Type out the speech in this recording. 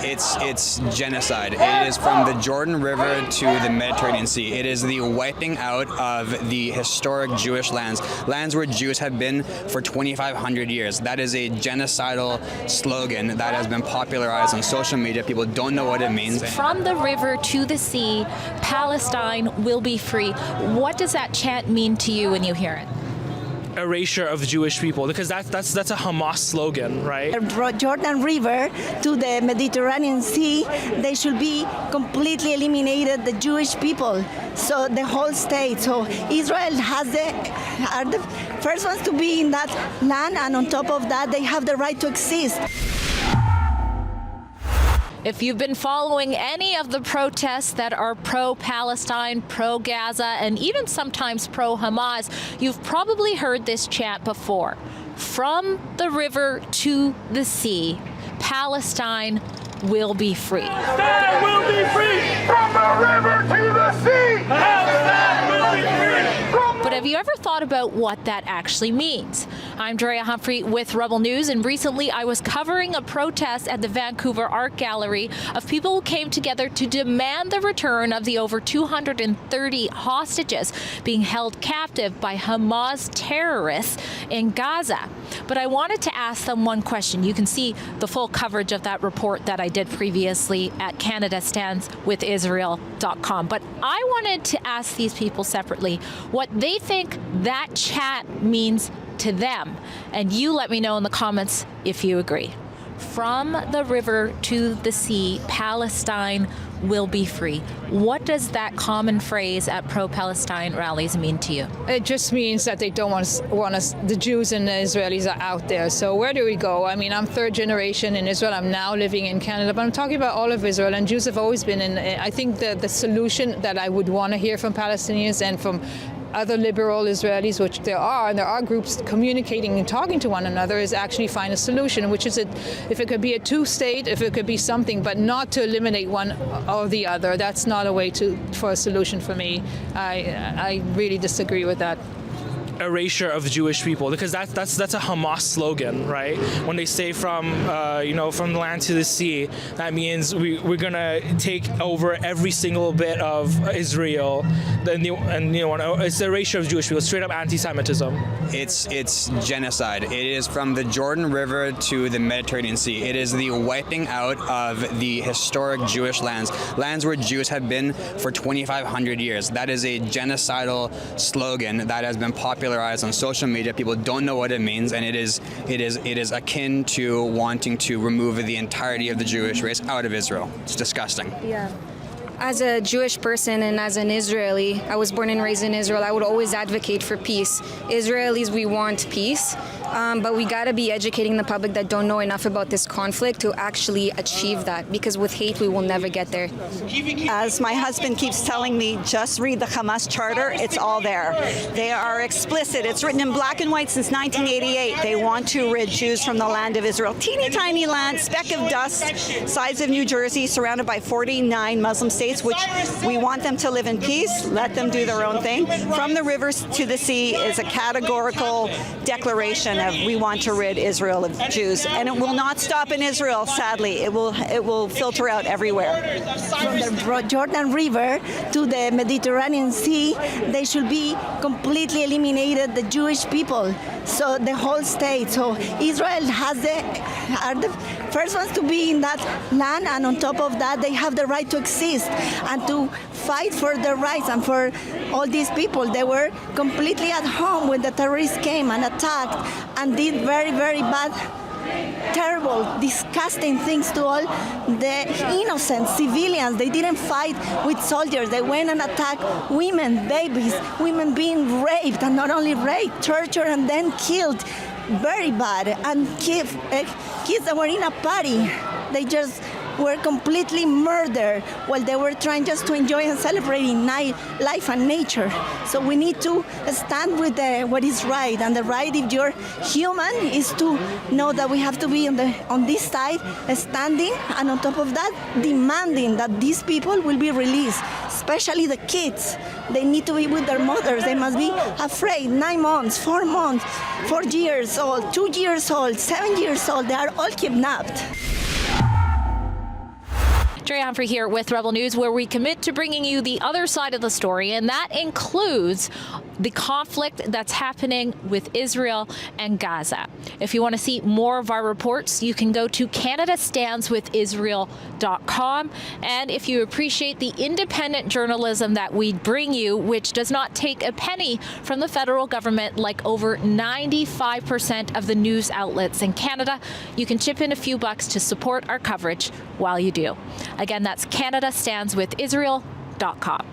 It's genocide. It is from the Jordan River to the Mediterranean Sea. It is the wiping out of the historic Jewish lands where Jews have been for 2,500 years. That is a genocidal slogan that has been popularized on social media. People don't know what it means. From the river to the sea, Palestine will be free. What does that chant mean to you when you hear it? Erasure of Jewish people, because that's a Hamas slogan, right? Jordan River to the Mediterranean Sea, they should be completely eliminated, the Jewish people, so the whole state. So Israel are the first ones to be in that land, and on top of that, they have the right to exist. If you've been following any of the protests that are pro-Palestine, pro-Gaza, and even sometimes pro-Hamas, you've probably heard this chant before. From the river to the sea, Palestine will be free. Palestine will be free! From the river to the sea! Palestine will be free! But have you ever thought about what that actually means? I'm Drea Humphrey with Rebel News, and recently I was covering a protest at the Vancouver Art Gallery of people who came together to demand the return of the over 230 hostages being held captive by Hamas terrorists in Gaza. But I wanted to ask them one question. You can see the full coverage of that report that I did previously at CanadaStandsWithIsrael.com. But I wanted to ask these people separately what they think that chat means to them. And you let me know in the comments if you agree. From the river to the sea, Palestine will be free. What does that common phrase at pro-Palestine rallies mean to you? It just means that they don't want us, the Jews and the Israelis are out there. So where do we go? I mean, I'm third generation in Israel. I'm now living in Canada, but I'm talking about all of Israel, and Jews have always been in. I think the solution that I would want to hear from Palestinians and from other liberal Israelis, which there are, and there are groups communicating and talking to one another, is actually find a solution, which is if it could be a two-state, if it could be something, but not to eliminate one or the other. That's not a way for a solution for me. I really disagree with that. Erasure of Jewish people, because that's a Hamas slogan, right? When they say from the land to the sea, that means we're gonna take over every single bit of Israel. It's the erasure of Jewish people, straight up anti-Semitism. It's genocide. It is from the Jordan River to the Mediterranean Sea. It is the wiping out of the historic Jewish lands where Jews have been for 2,500 years. That is a genocidal slogan that has been popularized on social media. People don't know what it means, and it is akin to wanting to remove the entirety of the Jewish race out of Israel. It's disgusting. Yeah. As a Jewish person and as an Israeli, I was born and raised in Israel, I would always advocate for peace. Israelis, we want peace, but we gotta be educating the public that don't know enough about this conflict to actually achieve that, because with hate, we will never get there. As my husband keeps telling me, just read the Hamas charter, it's all there. They are explicit. It's written in black and white since 1988. They want to rid Jews from the land of Israel. Teeny tiny land, speck of dust, size of New Jersey, surrounded by 49 Muslim states, which we want them to live in peace, let them do their own thing. From the rivers to the sea is a categorical declaration of we want to rid Israel of Jews. And it will not stop in Israel, sadly. It will filter out everywhere. From the Jordan River to the Mediterranean Sea, they should be completely eliminated, the Jewish people, so the whole state. So Israel are the first ones to be in that land, and on top of that, they have the right to exist and to fight for their rights and for all these people. They were completely at home when the terrorists came and attacked and did very, very bad, terrible, disgusting things to all the innocent civilians. They didn't fight with soldiers. They went and attacked women, babies, women being raped, and not only raped, tortured, and then killed. Very bad. And kids that were in a party, they just were completely murdered while they were trying just to enjoy and celebrate life and nature. So we need to stand with what is right, and the right, if you're human, is to know that we have to be on this side, standing, and on top of that, demanding that these people will be released, especially the kids. They need to be with their mothers. They must be afraid. 9 months, 4 months, 4 years old, 2 years old, 7 years old, they are all kidnapped. Drea Humphrey here with Rebel News, where we commit to bringing you the other side of the story, and that includes the conflict that's happening with Israel and Gaza. If you want to see more of our reports, you can go to CanadaStandsWithIsrael.com. And if you appreciate the independent journalism that we bring you, which does not take a penny from the federal government like over 95% of the news outlets in Canada, you can chip in a few bucks to support our coverage while you do. Again, that's CanadaStandsWithIsrael.com.